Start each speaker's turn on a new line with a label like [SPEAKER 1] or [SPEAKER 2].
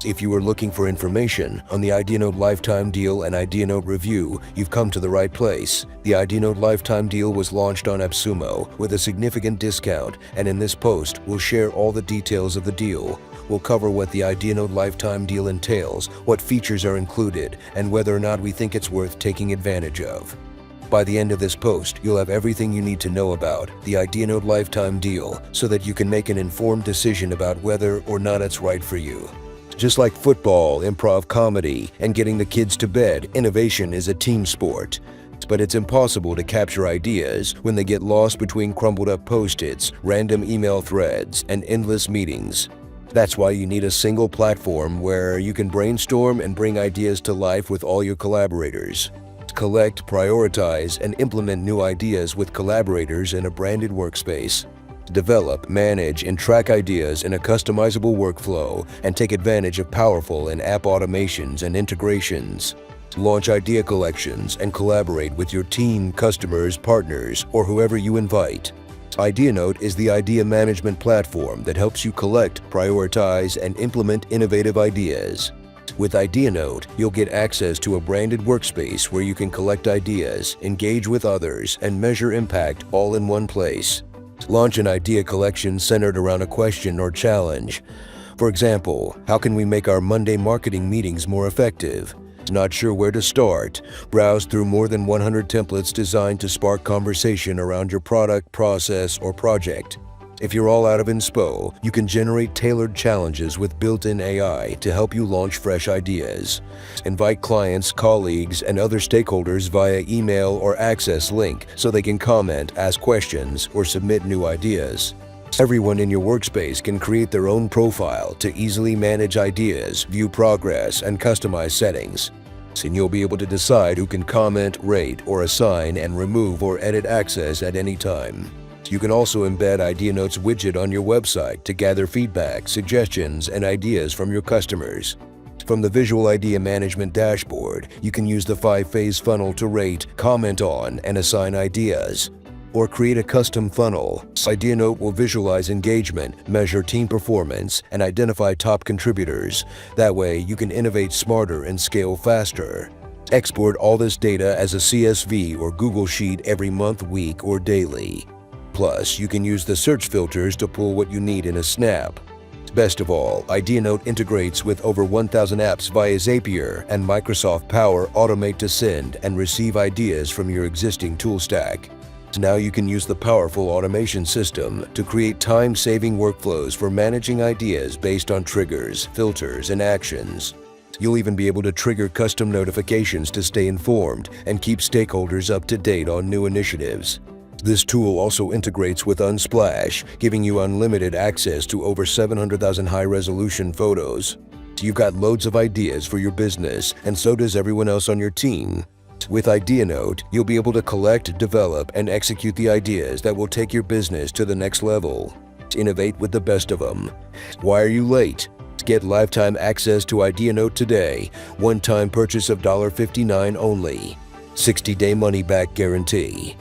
[SPEAKER 1] If you are looking for information on the Ideanote Lifetime Deal and Ideanote Review, you've come to the right place. The Ideanote Lifetime Deal was launched on Appsumo with a significant discount, and in this post, we'll share all the details of the deal. We'll cover what the Ideanote Lifetime Deal entails, what features are included, and whether or not we think it's worth taking advantage of. By the end of this post, you'll have everything you need to know about the Ideanote Lifetime Deal so that you can make an informed decision about whether or not it's right for you. Just like football, improv comedy, and getting the kids to bed, innovation is a team sport. But it's impossible to capture ideas when they get lost between crumpled up post-its, random email threads, and endless meetings. That's why you need a single platform where you can brainstorm and bring ideas to life with all your collaborators. Collect, prioritize, and implement new ideas with collaborators in a branded workspace. Develop, manage, and track ideas in a customizable workflow and take advantage of powerful in-app automations and integrations. Launch idea collections and collaborate with your team, customers, partners, or whoever you invite. Ideanote is the idea management platform that helps you collect, prioritize, and implement innovative ideas. With Ideanote, you'll get access to a branded workspace where you can collect ideas, engage with others, and measure impact all in one place. Launch an idea collection centered around a question or challenge. For example, how can we make our Monday marketing meetings more effective? Not sure where to start? Browse through more than 100 templates designed to spark conversation around your product, process, or project. If you're all out of inspo, you can generate tailored challenges with built-in AI to help you launch fresh ideas. Invite clients, colleagues, and other stakeholders via email or access link so they can comment, ask questions, or submit new ideas. Everyone in your workspace can create their own profile to easily manage ideas, view progress, and customize settings. And you'll be able to decide who can comment, rate, or assign and remove or edit access at any time. You can also embed Ideanote's widget on your website to gather feedback, suggestions, and ideas from your customers. From the visual idea management dashboard, you can use the 5-phase funnel to rate, comment on, and assign ideas. Or create a custom funnel. Ideanote will visualize engagement, measure team performance, and identify top contributors. That way, you can innovate smarter and scale faster. Export all this data as a CSV or Google Sheet every month, week, or daily. Plus, you can use the search filters to pull what you need in a snap. Best of all, Ideanote integrates with over 1,000 apps via Zapier and Microsoft Power Automate to send and receive ideas from your existing tool stack. Now you can use the powerful automation system to create time-saving workflows for managing ideas based on triggers, filters, and actions. You'll even be able to trigger custom notifications to stay informed and keep stakeholders up to date on new initiatives. This tool also integrates with Unsplash, giving you unlimited access to over 700,000 high-resolution photos. You've got loads of ideas for your business, and so does everyone else on your team. With Ideanote, you'll be able to collect, develop, and execute the ideas that will take your business to the next level. Innovate with the best of them. Why are you late? Get lifetime access to Ideanote today. One-time purchase of $59 only. 60-day money-back guarantee.